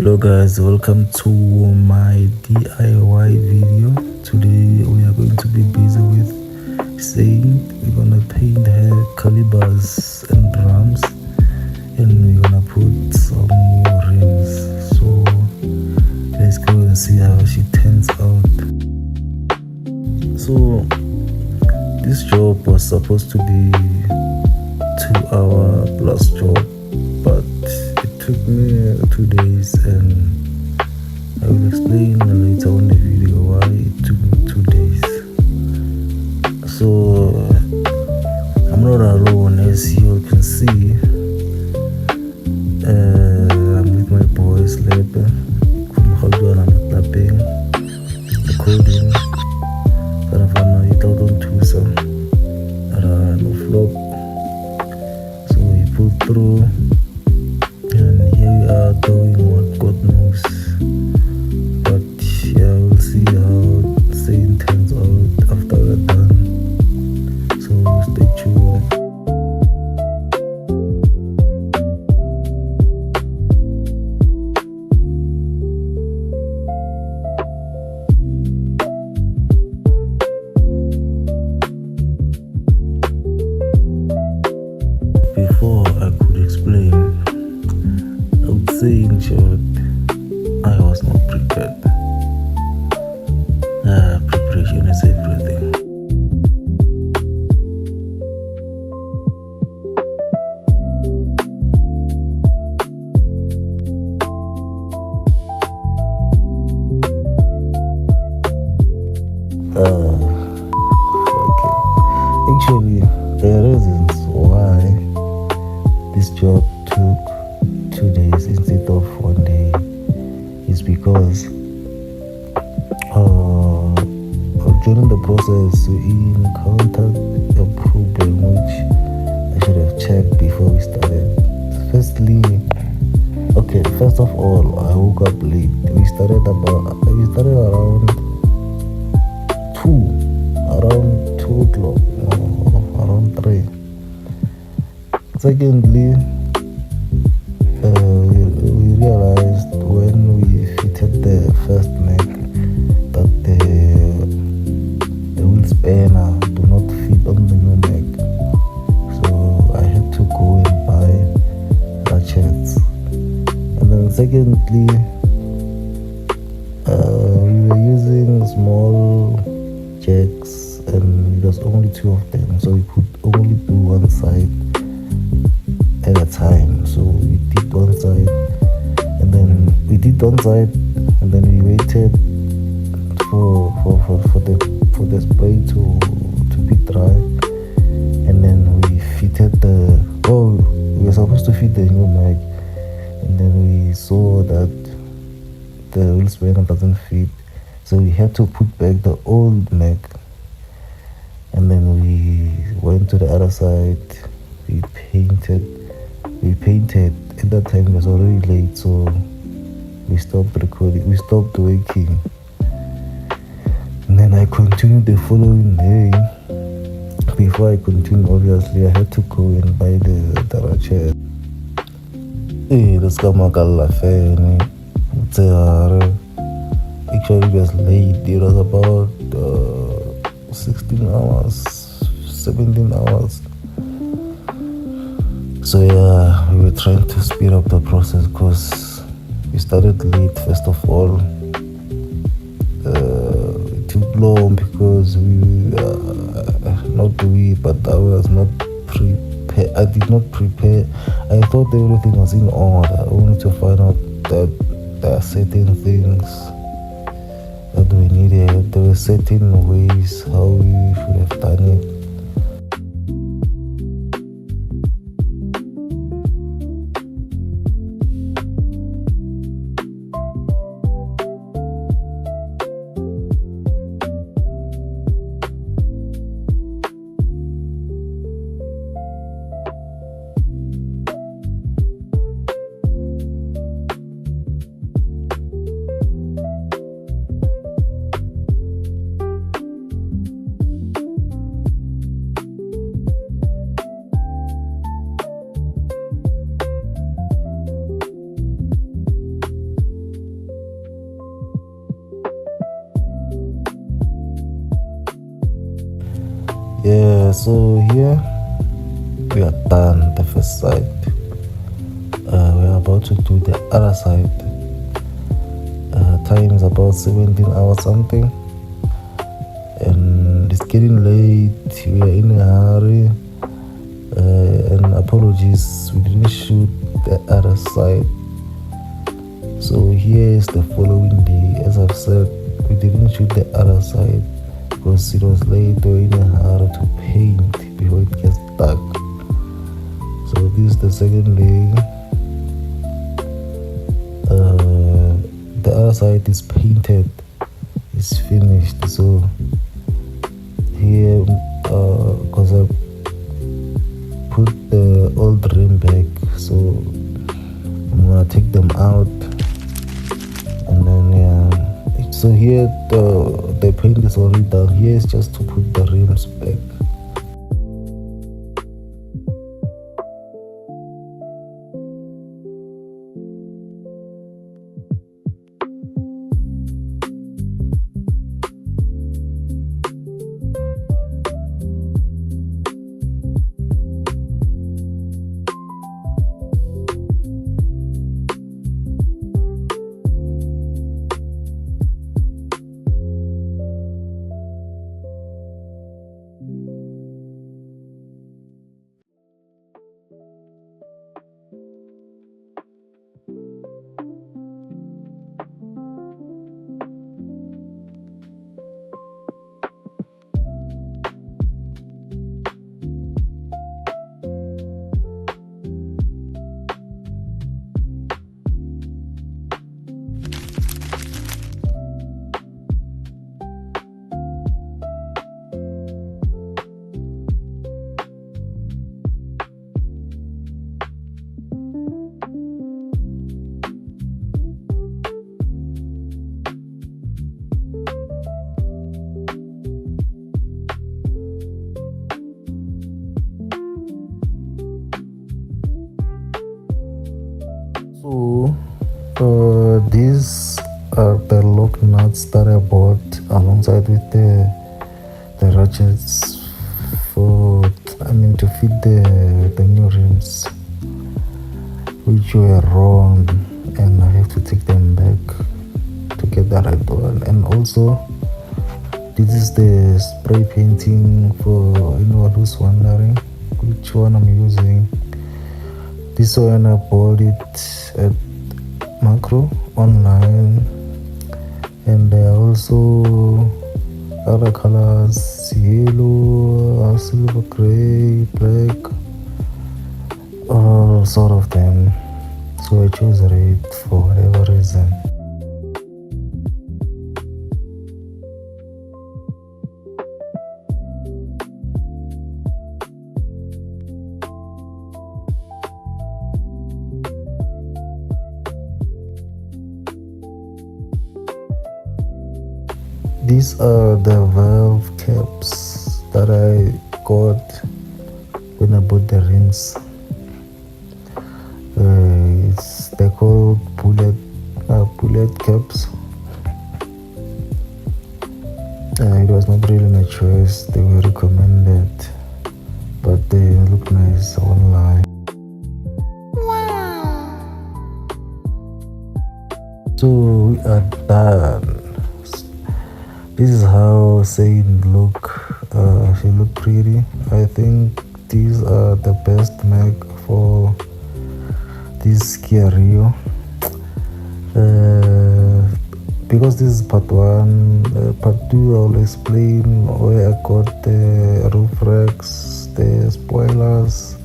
Hello guys, welcome to my DIY video. Today we are going to be busy with saying we're gonna paint her calibers and drums, and we're gonna put some new rims. So let's go and see how she turns out. So this job was supposed to be 2-hour plus job, but it took me 2 days, and I will explain later on the video why it took me 2 days. So I'm not alone, as you can see. I'm with my boys, Lepe, from Haldwana Clapping, the coding, Karavana, it out on Tusa, no flop. So we pulled through, and here we are doing what God knows. But yeah, we'll see how Saint turns out after we're done. So stay tuned. Before I could explain, I would say in short, I was not prepared. Preparation is everything. Okay. Actually, there are reasons why this job took 2 days instead of 1 day. Is because during the process we encountered a problem which I should have checked before we started. First of all, I woke up late. We started around 2 o'clock, around 3. Secondly, we realized when we fitted the first neck that the wheel spanner do not fit on the new neck. So I had to go and buy ratchets. And then secondly, we were using small jacks, and there's only 2 of them, so we could only do one side at a time. So we did one side, and then we waited for the spray to be dry, and then we fitted we were supposed to fit the new neck, and then we saw that the wheel spanner doesn't fit, so we had to put back the old neck. And then we went to the other side, we painted. At that time it was already late, so we stopped recording, we stopped working. And then I continued the following day. Before I continued, obviously I had to go and buy the ratchet. Let's go Makala fan. Actually it was late. It was about 16 hours, 17 hours. So yeah, we were trying to speed up the process because we started late. First of all, it took long because I was not prepared. I did not prepare. I thought everything was in order, only to find out that there are certain things that we needed. There were certain ways how we should have done it. So here we are done the first side. We are about to do the other side. Time is about 17 hours something, and it's getting late. We are in a hurry, and apologies, we didn't shoot the other side. So here is the following day. As I've said, we didn't shoot the other side because it was late. We were in a hurry to paint before it gets dark. So this is the second day. The other side is painted, it's finished. So here, because I put the old rim back, so I'm gonna take them out, and then so here the paint is already done. Here is just to put the rims back. So these are the lock nuts that I bought alongside with the ratchets to fit the new rims, which were wrong, and I have to take them back to get the right one. And also, this is the spray painting for anyone who's wondering which one I'm using. This one I bought it at Macro online, and there are also other colors: yellow, silver, gray, black, all sort of them. So I chose red for whatever reason. These are the valve caps that I got when I bought the rims. They're called bullet caps. It was not really my choice. They were recommended, but they look nice, I won't lie. So we are done. This is how saying look. She look pretty. I think these are the best mag for this Kia Rio. Because this is part 1, part 2 I'll explain where I got the roof racks, the spoilers,